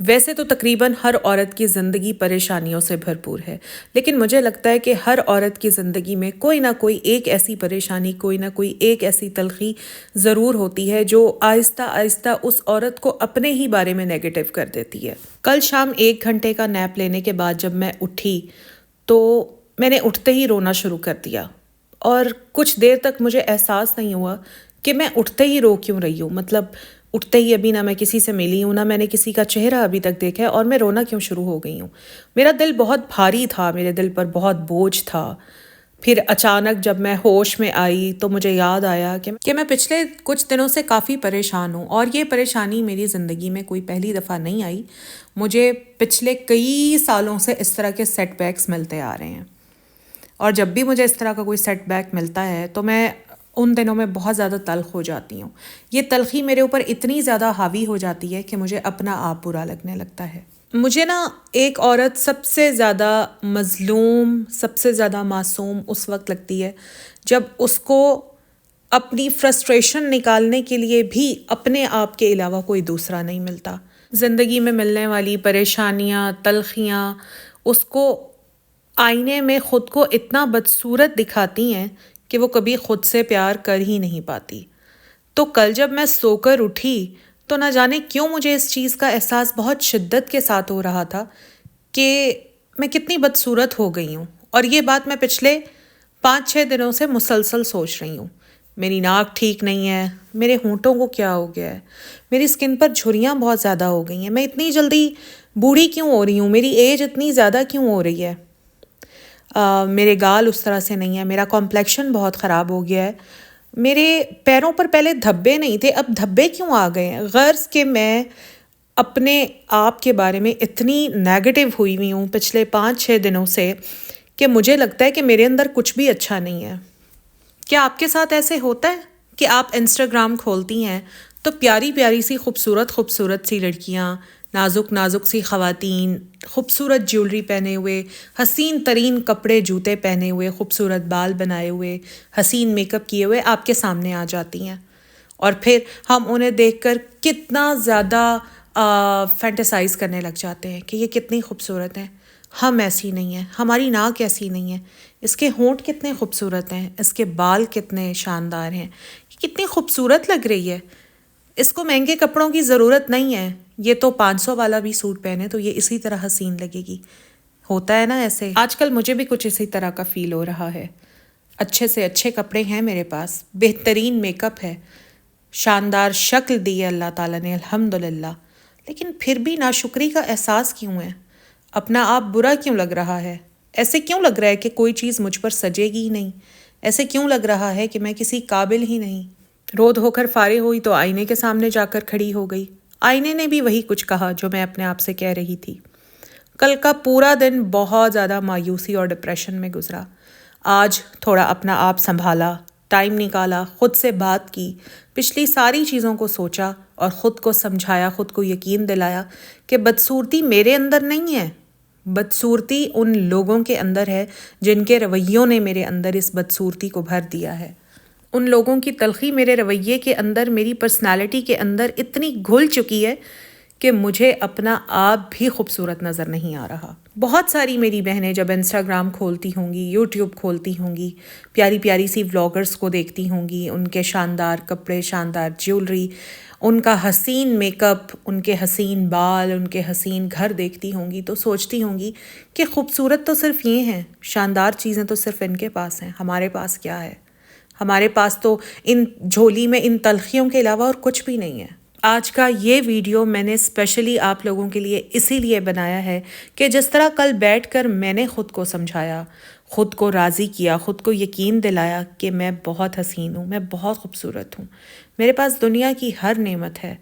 ویسے تو تقریباً ہر عورت کی زندگی پریشانیوں سے بھرپور ہے، لیکن مجھے لگتا ہے کہ ہر عورت کی زندگی میں کوئی نہ کوئی ایک ایسی پریشانی، کوئی نہ کوئی ایک ایسی تلخی ضرور ہوتی ہے جو آہستہ آہستہ اس عورت کو اپنے ہی بارے میں نیگیٹو کر دیتی ہے۔ کل شام 1 گھنٹے کا نیپ لینے کے بعد جب میں اٹھی تو میں نے اٹھتے ہی رونا شروع کر دیا، اور کچھ دیر تک مجھے احساس نہیں ہوا کہ میں اٹھتے ہی رو کیوں رہی ہوں۔ مطلب اٹھتے ہی ابھی نہ میں کسی سے ملی ہوں، نہ میں نے کسی کا چہرہ ابھی تک دیکھا ہے، اور میں رونا کیوں شروع ہو گئی ہوں۔ میرا دل بہت بھاری تھا، میرے دل پر بہت بوجھ تھا۔ پھر اچانک جب میں ہوش میں آئی تو مجھے یاد آیا کہ میں پچھلے کچھ دنوں سے کافی پریشان ہوں، اور یہ پریشانی میری زندگی میں کوئی پہلی دفعہ نہیں آئی۔ مجھے پچھلے کئی سالوں سے اس طرح کے سیٹ بیکس ملتے آ رہے ہیں، اور جب بھی مجھے اس طرح کا کوئی سیٹ بیک ملتا ہے تو میں ان دنوں میں بہت زیادہ تلخ ہو جاتی ہوں۔ یہ تلخی میرے اوپر اتنی زیادہ حاوی ہو جاتی ہے کہ مجھے اپنا آپ برا لگنے لگتا ہے۔ مجھے نا ایک عورت سب سے زیادہ مظلوم، سب سے زیادہ معصوم اس وقت لگتی ہے جب اس کو اپنی فرسٹریشن نکالنے کے لیے بھی اپنے آپ کے علاوہ کوئی دوسرا نہیں ملتا۔ زندگی میں ملنے والی پریشانیاں، تلخیاں اس کو آئینے میں خود کو اتنا بدصورت دکھاتی ہیں کہ وہ کبھی خود سے پیار کر ہی نہیں پاتی۔ تو کل جب میں سو کر اٹھی تو نہ جانے کیوں مجھے اس چیز کا احساس بہت شدت کے ساتھ ہو رہا تھا کہ میں کتنی بدصورت ہو گئی ہوں، اور یہ بات میں پچھلے 5-6 دنوں سے مسلسل سوچ رہی ہوں۔ میری ناک ٹھیک نہیں ہے، میرے ہونٹوں کو کیا ہو گیا ہے، میری اسکن پر جھریاں بہت زیادہ ہو گئی ہیں، میں اتنی جلدی بوڑھی کیوں ہو رہی ہوں، میری ایج اتنی زیادہ کیوں ہو رہی ہے، میرے گال اس طرح سے نہیں ہے، میرا کمپلیکشن بہت خراب ہو گیا ہے، میرے پیروں پر پہلے دھبے نہیں تھے اب دھبے کیوں آ گئے ہیں۔ غرض کہ میں اپنے آپ کے بارے میں اتنی نیگیٹو ہوئی ہوں پچھلے 5-6 دنوں سے کہ مجھے لگتا ہے کہ میرے اندر کچھ بھی اچھا نہیں ہے۔ کیا آپ کے ساتھ ایسے ہوتا ہے کہ آپ انسٹاگرام کھولتی ہیں تو پیاری پیاری سی خوبصورت سی لڑکیاں، نازک نازک سی خواتین، خوبصورت جیولری پہنے ہوئے، حسین ترین کپڑے جوتے پہنے ہوئے، خوبصورت بال بنائے ہوئے، حسین میک اپ کیے ہوئے آپ کے سامنے آ جاتی ہیں، اور پھر ہم انہیں دیکھ کر کتنا زیادہ فینٹیسائز کرنے لگ جاتے ہیں کہ یہ کتنی خوبصورت ہیں، ہم ایسی نہیں ہیں، ہماری ناک ایسی نہیں ہے، اس کے ہونٹ کتنے خوبصورت ہیں، اس کے بال کتنے شاندار ہیں، یہ کتنی خوبصورت لگ رہی ہے، اس کو مہنگے کپڑوں کی ضرورت نہیں ہے، یہ تو 500 والا بھی سوٹ پہنے تو یہ اسی طرح حسین لگے گی۔ ہوتا ہے نا ایسے؟ آج کل مجھے بھی کچھ اسی طرح کا فیل ہو رہا ہے۔ اچھے سے اچھے کپڑے ہیں میرے پاس، بہترین میک اپ ہے، شاندار شکل دی ہے اللہ تعالیٰ نے الحمدللہ، لیکن پھر بھی ناشکری کا احساس کیوں ہے؟ اپنا آپ برا کیوں لگ رہا ہے؟ ایسے کیوں لگ رہا ہے کہ کوئی چیز مجھ پر سجے گی ہی نہیں؟ ایسے کیوں لگ رہا ہے کہ میں کسی قابل ہی نہیں؟ رو دھو کر فارغ ہوئی تو آئینے کے سامنے جا کر کھڑی ہو گئی۔ آئینے نے بھی وہی کچھ کہا جو میں اپنے آپ سے کہہ رہی تھی۔ کل کا پورا دن بہت زیادہ مایوسی اور ڈپریشن میں گزرا۔ آج تھوڑا اپنا آپ سنبھالا، ٹائم نکالا، خود سے بات کی، پچھلی ساری چیزوں کو سوچا اور خود کو سمجھایا، خود کو یقین دلایا کہ بدصورتی میرے اندر نہیں ہے، بدصورتی ان لوگوں کے اندر ہے جن کے رویوں نے میرے اندر اس بدصورتی کو بھر دیا ہے۔ ان لوگوں کی تلخی میرے رویے کے اندر، میری پرسنالٹی کے اندر اتنی گھل چکی ہے کہ مجھے اپنا آپ بھی خوبصورت نظر نہیں آ رہا۔ بہت ساری میری بہنیں جب انسٹاگرام کھولتی ہوں گی، یوٹیوب کھولتی ہوں گی، پیاری پیاری سی ولاگرز کو دیکھتی ہوں گی، ان کے شاندار کپڑے، شاندار جیولری، ان کا حسین میک اپ، ان کے حسین بال، ان کے حسین گھر دیکھتی ہوں گی تو سوچتی ہوں گی کہ خوبصورت تو صرف یہ ہیں، شاندار چیزیں تو صرف ان کے پاس ہیں، ہمارے پاس کیا ہے؟ ہمارے پاس تو ان جھولی میں ان تلخیوں کے علاوہ اور کچھ بھی نہیں ہے۔ آج کا یہ ویڈیو میں نے اسپیشلی آپ لوگوں کے لیے اسی لیے بنایا ہے کہ جس طرح کل بیٹھ کر میں نے خود کو سمجھایا، خود کو راضی کیا، خود کو یقین دلایا کہ میں بہت حسین ہوں، میں بہت خوبصورت ہوں، میرے پاس دنیا کی ہر نعمت ہے۔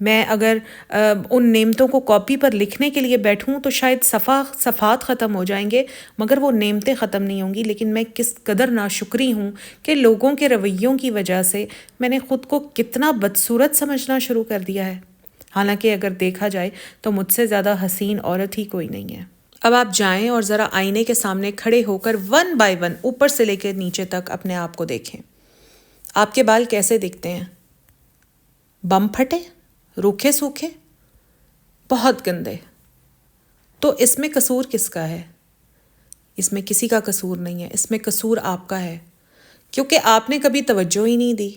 میں اگر ان نعمتوں کو کاپی پر لکھنے کے لیے بیٹھوں تو شاید صفحات ختم ہو جائیں گے، مگر وہ نعمتیں ختم نہیں ہوں گی۔ لیکن میں کس قدر ناشکری ہوں کہ لوگوں کے رویوں کی وجہ سے میں نے خود کو کتنا بدصورت سمجھنا شروع کر دیا ہے، حالانکہ اگر دیکھا جائے تو مجھ سے زیادہ حسین عورت ہی کوئی نہیں ہے۔ اب آپ جائیں اور ذرا آئینے کے سامنے کھڑے ہو کر 1 بائی 1 اوپر سے لے کر نیچے تک اپنے آپ کو دیکھیں۔ آپ کے بال کیسے دکھتے ہیں؟ بم پھٹے؟ روکھے سوکھے؟ بہت گندے. تو اس میں قصور کس کا ہے؟ اس میں کسی کا قصور نہیں ہے، اس میں قصور آپ کا ہے، کیونکہ آپ نے کبھی توجہ ہی نہیں دی،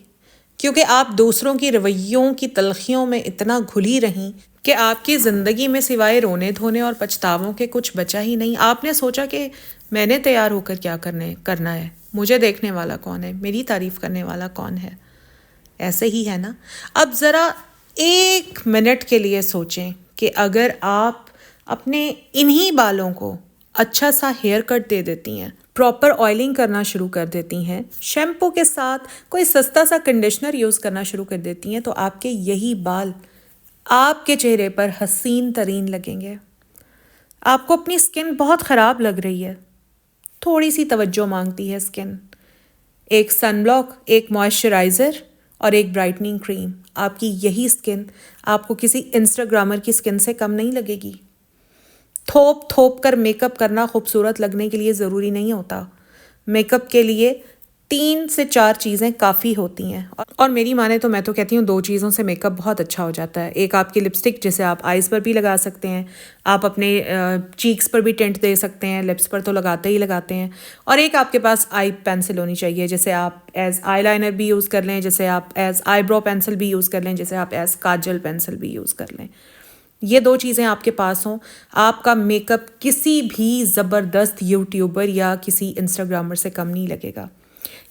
کیونکہ آپ دوسروں کی رویوں کی تلخیوں میں اتنا گھلی رہیں کہ آپ کی زندگی میں سوائے رونے دھونے اور پچھتاووں کے کچھ بچا ہی نہیں. آپ نے سوچا کہ میں نے تیار ہو کر کیا کرنا ہے، مجھے دیکھنے والا کون ہے، میری تعریف کرنے والا کون ہے. ایسے ہی ہے نا. اب ذرا 1 منٹ کے لیے سوچیں کہ اگر آپ اپنے انہی بالوں کو اچھا سا ہیئر کٹ دے دیتی ہیں، پراپر آئلنگ کرنا شروع کر دیتی ہیں، شیمپو کے ساتھ کوئی سستا سا کنڈیشنر یوز کرنا شروع کر دیتی ہیں، تو آپ کے یہی بال آپ کے چہرے پر حسین ترین لگیں گے. آپ کو اپنی سکن بہت خراب لگ رہی ہے، تھوڑی سی توجہ مانگتی ہے سکن. ایک سن بلاک، ایک موئسچرائزر اور ایک برائٹننگ کریم. آپ کی یہی سکن آپ کو کسی انسٹاگرامر کی سکن سے کم نہیں لگے گی. تھوپ کر میک اپ کرنا خوبصورت لگنے کے لیے ضروری نہیں ہوتا. میک اپ کے لیے 3 سے 4 چیزیں کافی ہوتی ہیں، اور میری مانے تو میں تو کہتی ہوں 2 چیزوں سے میک اپ بہت اچھا ہو جاتا ہے. ایک آپ کی لپسٹک، جسے آپ آئیز پر بھی لگا سکتے ہیں، آپ اپنے چیکس پر بھی ٹینٹ دے سکتے ہیں، لپس پر تو لگاتے ہی لگاتے ہیں. اور ایک آپ کے پاس آئی پینسل ہونی چاہیے، جسے آپ ایز آئی لائنر بھی یوز کر لیں، جسے آپ ایز آئی برو پینسل بھی یوز کر لیں، جسے آپ ایز کاجل پینسل بھی یوز کر لیں. یہ 2 چیزیں آپ کے پاس ہوں، آپ کا میک اپ کسی بھی زبردست یوٹیوبر یا کسی انسٹاگرامر سے کم نہیں لگے گا.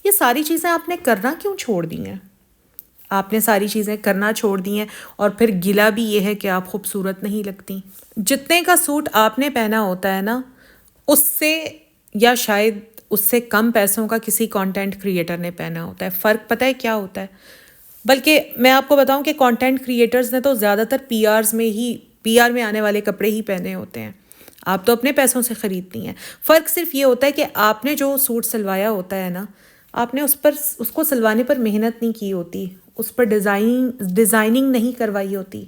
یہ ساری چیزیں آپ نے کرنا کیوں چھوڑ دی ہیں؟ آپ نے ساری چیزیں کرنا چھوڑ دی ہیں، اور پھر گلا بھی یہ ہے کہ آپ خوبصورت نہیں لگتی. جتنے کا سوٹ آپ نے پہنا ہوتا ہے نا، اس سے یا شاید اس سے کم پیسوں کا کسی کانٹینٹ کریٹر نے پہنا ہوتا ہے. فرق پتہ ہے کیا ہوتا ہے؟ بلکہ میں آپ کو بتاؤں کہ کانٹینٹ کریٹرز نے تو زیادہ تر پی آر میں آنے والے کپڑے ہی پہنے ہوتے ہیں. آپ تو اپنے پیسوں سے خریدتی ہیں. فرق صرف یہ ہوتا ہے کہ آپ نے جو سوٹ سلوایا ہوتا ہے نا، آپ نے اس کو سلوانے پر محنت نہیں کی ہوتی، اس پر ڈیزائننگ نہیں کروائی ہوتی.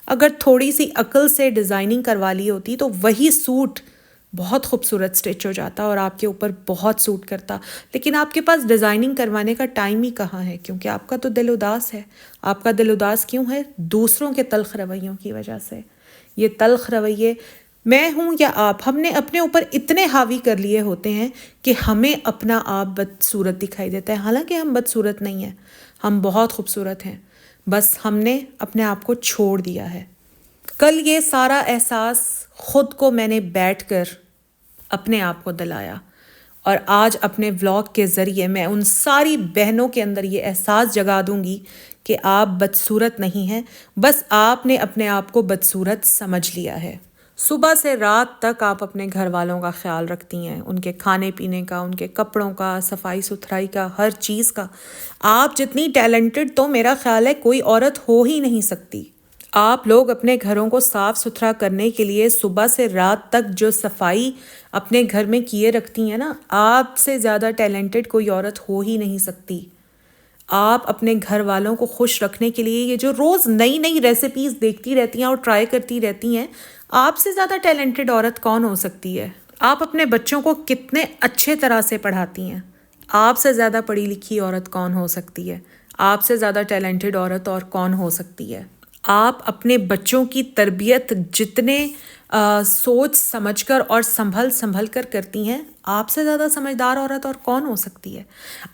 اگر تھوڑی سی عقل سے ڈیزائننگ کروا لی ہوتی تو وہی سوٹ بہت خوبصورت سٹچ ہو جاتا اور آپ کے اوپر بہت سوٹ کرتا. لیکن آپ کے پاس ڈیزائننگ کروانے کا ٹائم ہی کہاں ہے، کیونکہ آپ کا تو دل اداس ہے. آپ کا دل اداس کیوں ہے؟ دوسروں کے تلخ رویوں کی وجہ سے. یہ تلخ رویے میں ہوں یا آپ، ہم نے اپنے اوپر اتنے حاوی کر لیے ہوتے ہیں کہ ہمیں اپنا آپ بدصورت دکھائی دیتا ہے. حالانکہ ہم بدصورت نہیں ہیں، ہم بہت خوبصورت ہیں، بس ہم نے اپنے آپ کو چھوڑ دیا ہے. کل یہ سارا احساس خود کو میں نے بیٹھ کر اپنے آپ کو دلایا، اور آج اپنے ولاگ کے ذریعے میں ان ساری بہنوں کے اندر یہ احساس جگا دوں گی کہ آپ بدصورت نہیں ہیں، بس آپ نے اپنے آپ کو بدصورت سمجھ لیا ہے. صبح سے رات تک آپ اپنے گھر والوں کا خیال رکھتی ہیں، ان کے کھانے پینے کا، ان کے کپڑوں کا، صفائی ستھرائی کا، ہر چیز کا. آپ جتنی ٹیلنٹڈ تو میرا خیال ہے کوئی عورت ہو ہی نہیں سکتی. آپ لوگ اپنے گھروں کو صاف ستھرا کرنے کے لیے صبح سے رات تک جو صفائی اپنے گھر میں کیے رکھتی ہیں نا، آپ سے زیادہ ٹیلنٹڈ کوئی عورت ہو ہی نہیں سکتی. آپ اپنے گھر والوں کو خوش رکھنے کے لیے یہ جو روز نئی نئی ریسیپیز دیکھتی رہتی ہیں اور ٹرائی کرتی رہتی ہیں، آپ سے زیادہ ٹیلنٹڈ عورت کون ہو سکتی ہے؟ آپ اپنے بچوں کو کتنے اچھے طرح سے پڑھاتی ہیں، آپ سے زیادہ پڑھی لکھی عورت کون ہو سکتی ہے؟ آپ سے زیادہ ٹیلنٹڈ عورت اور کون ہو سکتی ہے؟ آپ اپنے بچوں کی تربیت جتنے سوچ سمجھ کر اور سنبھل کر کرتی ہیں، آپ سے زیادہ سمجھدار عورت اور کون ہو سکتی ہے؟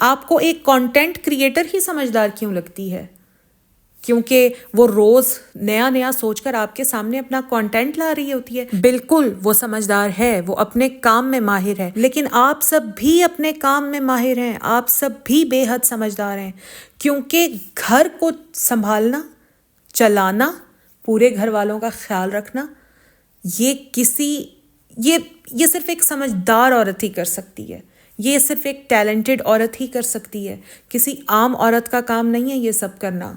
آپ کو ایک کانٹینٹ کریٹر ہی سمجھدار کیوں لگتی ہے؟ کیونکہ وہ روز نیا نیا سوچ کر آپ کے سامنے اپنا کانٹینٹ لا رہی ہوتی ہے. بالکل وہ سمجھدار ہے، وہ اپنے کام میں ماہر ہے، لیکن آپ سب بھی اپنے کام میں ماہر ہیں، آپ سب بھی بے حد سمجھدار ہیں. کیونکہ گھر کو سنبھالنا، چلانا، پورے گھر والوں کا خیال رکھنا، یہ صرف ایک سمجھدار عورت ہی کر سکتی ہے. یہ صرف ایک ٹیلنٹڈ عورت ہی کر سکتی ہے، کسی عام عورت کا کام نہیں ہے یہ سب کرنا.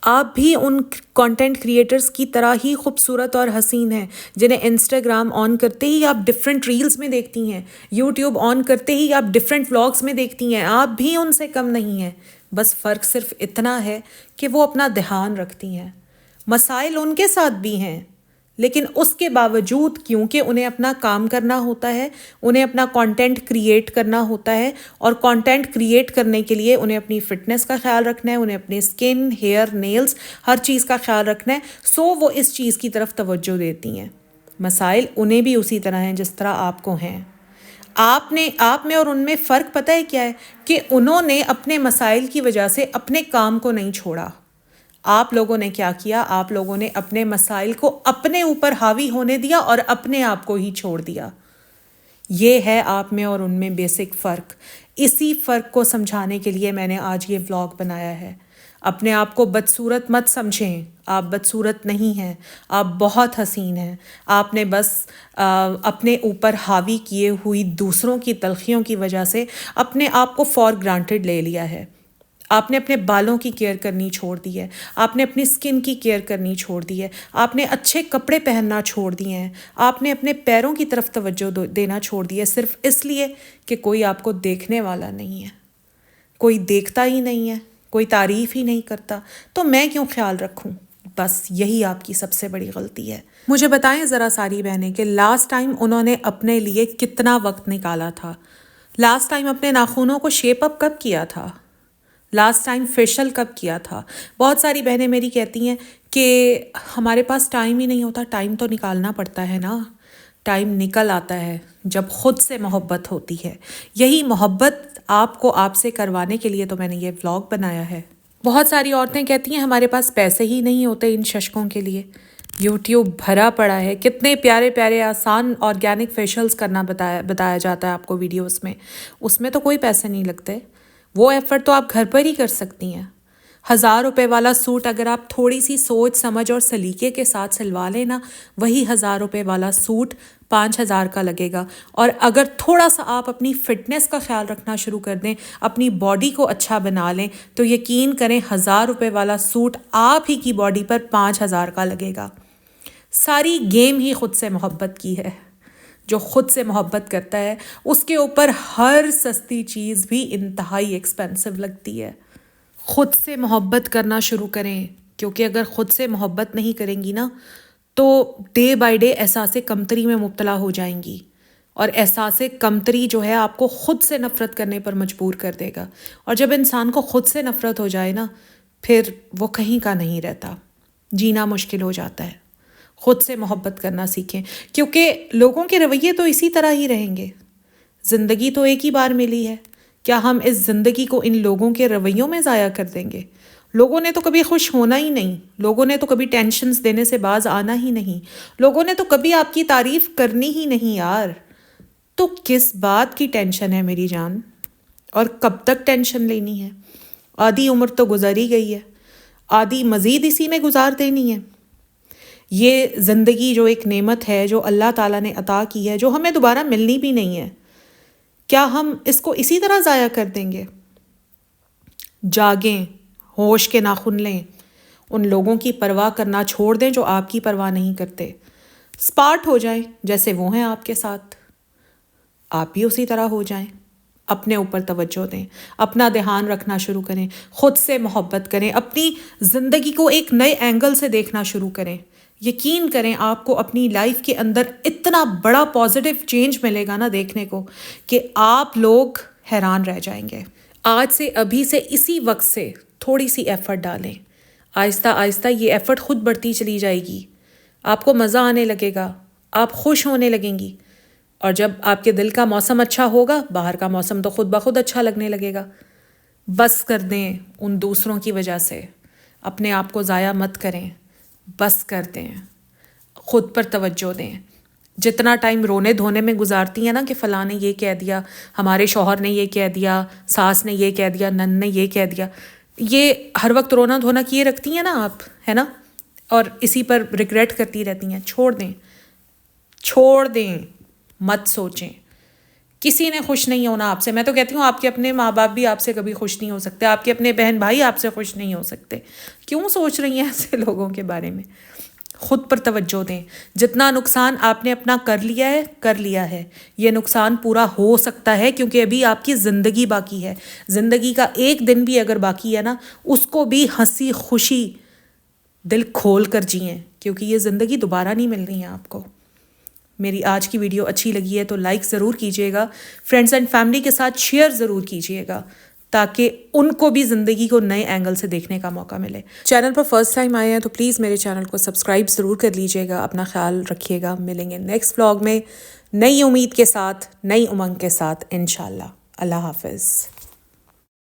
آپ بھی ان کانٹینٹ کریٹرز کی طرح ہی خوبصورت اور حسین ہیں جنہیں انسٹاگرام آن کرتے ہی آپ ڈفرینٹ ریلز میں دیکھتی ہیں، یوٹیوب آن کرتے ہی آپ ڈفرینٹ ولاگز میں دیکھتی ہیں. آپ بھی ان سے کم نہیں ہیں، بس فرق صرف اتنا ہے کہ وہ اپنا دھیان رکھتی ہیں. مسائل ان کے ساتھ بھی ہیں، لیکن اس کے باوجود کیونکہ انہیں اپنا کام کرنا ہوتا ہے، انہیں اپنا کانٹینٹ کریٹ کرنا ہوتا ہے، اور کانٹینٹ کریٹ کرنے کے لیے انہیں اپنی فٹنس کا خیال رکھنا ہے، انہیں اپنے اسکن، ہیئر، نیلز، ہر چیز کا خیال رکھنا ہے، سو وہ اس چیز کی طرف توجہ دیتی ہیں۔ مسائل انہیں بھی اسی طرح ہیں جس طرح آپ کو ہیں۔ آپ میں اور ان میں فرق پتہ ہے کیا ہے؟ کہ انہوں نے اپنے مسائل کی وجہ سے اپنے کام کو نہیں چھوڑا۔ آپ لوگوں نے کیا کیا؟ آپ لوگوں نے اپنے مسائل کو اپنے اوپر حاوی ہونے دیا اور اپنے آپ کو ہی چھوڑ دیا۔ یہ ہے آپ میں اور ان میں بیسک فرق۔ اسی فرق کو سمجھانے کے لیے میں نے آج یہ ولاگ بنایا ہے۔ اپنے آپ کو بدصورت مت سمجھیں، آپ بدصورت نہیں ہیں، آپ بہت حسین ہیں۔ آپ نے بس اپنے اوپر حاوی کیے ہوئی دوسروں کی تلخیوں کی وجہ سے اپنے آپ کو فار گرانٹیڈ لے لیا ہے۔ آپ نے اپنے بالوں کی کیئر کرنی چھوڑ دی ہے، آپ نے اپنی سکن کی کیئر کرنی چھوڑ دی ہے، آپ نے اچھے کپڑے پہننا چھوڑ دیے ہیں، آپ نے اپنے پیروں کی طرف توجہ دینا چھوڑ دی ہے، صرف اس لیے کہ کوئی آپ کو دیکھنے والا نہیں ہے، کوئی دیکھتا ہی نہیں ہے، کوئی تعریف ہی نہیں کرتا، تو میں کیوں خیال رکھوں؟ بس یہی آپ کی سب سے بڑی غلطی ہے۔ مجھے بتائیں ذرا ساری بہنیں کہ لاسٹ ٹائم انہوں نے اپنے لیے کتنا وقت نکالا تھا؟ لاسٹ ٹائم اپنے ناخنوں کو شیپ اپ کب کیا تھا؟ لاسٹ ٹائم فیشل کب کیا تھا؟ بہت ساری بہنیں میری کہتی ہیں کہ ہمارے پاس ٹائم ہی نہیں ہوتا۔ ٹائم تو نکالنا پڑتا ہے نا، ٹائم نکل آتا ہے جب خود سے محبت ہوتی ہے۔ یہی محبت آپ کو آپ سے کروانے کے لیے تو میں نے یہ ولاگ بنایا ہے۔ بہت ساری عورتیں کہتی ہیں ہمارے پاس پیسے ہی نہیں ہوتے ان ششکوں کے لیے۔ یوٹیوب بھرا پڑا ہے، کتنے پیارے پیارے آسان آرگینک فیشلز کرنا بتایا جاتا ہے آپ کو ویڈیوز میں، اس میں تو کوئی پیسے نہیں لگتے۔ وہ ایفرٹ تو آپ گھر پر ہی کر سکتی ہیں۔ 1000 روپے والا سوٹ اگر آپ تھوڑی سی سوچ سمجھ اور سلیقے کے ساتھ سلوا لیں نا، وہی 1000 روپے والا سوٹ 5000 کا لگے گا۔ اور اگر تھوڑا سا آپ اپنی فٹنس کا خیال رکھنا شروع کر دیں، اپنی باڈی کو اچھا بنا لیں، تو یقین کریں 1000 روپے والا سوٹ آپ ہی کی باڈی پر 5000 کا لگے گا۔ ساری گیم ہی خود سے محبت کی ہے۔ جو خود سے محبت کرتا ہے اس کے اوپر ہر سستی چیز بھی انتہائی ایکسپینسو لگتی ہے۔ خود سے محبت کرنا شروع کریں، کیونکہ اگر خود سے محبت نہیں کریں گی نا تو ڈے بائی ڈے احساس کمتری میں مبتلا ہو جائیں گی، اور احساس کمتری جو ہے آپ کو خود سے نفرت کرنے پر مجبور کر دے گا۔ اور جب انسان کو خود سے نفرت ہو جائے نا، پھر وہ کہیں کا نہیں رہتا، جینا مشکل ہو جاتا ہے۔ خود سے محبت کرنا سیکھیں، کیونکہ لوگوں کے رویے تو اسی طرح ہی رہیں گے۔ زندگی تو ایک ہی بار ملی ہے، کیا ہم اس زندگی کو ان لوگوں کے رویوں میں ضائع کر دیں گے؟ لوگوں نے تو کبھی خوش ہونا ہی نہیں، لوگوں نے تو کبھی ٹینشنز دینے سے باز آنا ہی نہیں، لوگوں نے تو کبھی آپ کی تعریف کرنی ہی نہیں یار۔ تو کس بات کی ٹینشن ہے میری جان؟ اور کب تک ٹینشن لینی ہے؟ آدھی عمر تو گزر ہی گئی ہے، آدھی مزید اسی میں گزار دینی ہے۔ یہ زندگی جو ایک نعمت ہے جو اللہ تعالیٰ نے عطا کی ہے، جو ہمیں دوبارہ ملنی بھی نہیں ہے، کیا ہم اس کو اسی طرح ضائع کر دیں گے؟ جاگیں، ہوش کے ناخن لیں، ان لوگوں کی پرواہ کرنا چھوڑ دیں جو آپ کی پرواہ نہیں کرتے۔ اسپارٹ ہو جائیں جیسے وہ ہیں آپ کے ساتھ، آپ بھی اسی طرح ہو جائیں۔ اپنے اوپر توجہ دیں، اپنا دھیان رکھنا شروع کریں، خود سے محبت کریں، اپنی زندگی کو ایک نئے اینگل سے دیکھنا شروع کریں۔ یقین کریں آپ کو اپنی لائف کے اندر اتنا بڑا پازیٹیو چینج ملے گا نا دیکھنے کو کہ آپ لوگ حیران رہ جائیں گے۔ آج سے، ابھی سے، اسی وقت سے تھوڑی سی ایفرٹ ڈالیں، آہستہ آہستہ یہ ایفرٹ خود بڑھتی چلی جائے گی، آپ کو مزہ آنے لگے گا، آپ خوش ہونے لگیں گی، اور جب آپ کے دل کا موسم اچھا ہوگا، باہر کا موسم تو خود بخود اچھا لگنے لگے گا۔ بس کر دیں ان دوسروں کی وجہ سے، اپنے آپ کو ضائع مت کریں، بس کر دیں، خود پر توجہ دیں۔ جتنا ٹائم رونے دھونے میں گزارتی ہیں نا کہ فلاں نے یہ کہہ دیا، ہمارے شوہر نے یہ کہہ دیا، ساس نے یہ کہہ دیا، نن نے یہ کہہ دیا، یہ ہر وقت رونا دھونا کیے رکھتی ہیں نا آپ، ہے نا، اور اسی پر ریگریٹ کرتی رہتی ہیں۔ چھوڑ دیں، چھوڑ دیں، مت سوچیں۔ کسی نے خوش نہیں ہونا آپ سے۔ میں تو کہتی ہوں آپ کے اپنے ماں باپ بھی آپ سے کبھی خوش نہیں ہو سکتے، آپ کے اپنے بہن بھائی آپ سے خوش نہیں ہو سکتے۔ کیوں سوچ رہی ہیں ایسے لوگوں کے بارے میں؟ خود پر توجہ دیں۔ جتنا نقصان آپ نے اپنا کر لیا ہے، یہ نقصان پورا ہو سکتا ہے کیونکہ ابھی آپ کی زندگی باقی ہے۔ زندگی کا ایک دن بھی اگر باقی ہے نا، اس کو بھی ہنسی خوشی دل کھول کر جئیں، کیونکہ یہ زندگی دوبارہ نہیں ملنی ہے آپ کو۔ میری آج کی ویڈیو اچھی لگی ہے تو لائک ضرور کیجیے گا، فرینڈز اینڈ فیملی کے ساتھ شیئر ضرور کیجیے گا تاکہ ان کو بھی زندگی کو نئے اینگل سے دیکھنے کا موقع ملے۔ چینل پر فرسٹ ٹائم آئے ہیں تو پلیز میرے چینل کو سبسکرائب ضرور کر لیجیے گا۔ اپنا خیال رکھیے گا، ملیں گے نیکسٹ ولاگ میں نئی امید کے ساتھ، نئی امنگ کے ساتھ انشاءاللہ۔ اللہ حافظ۔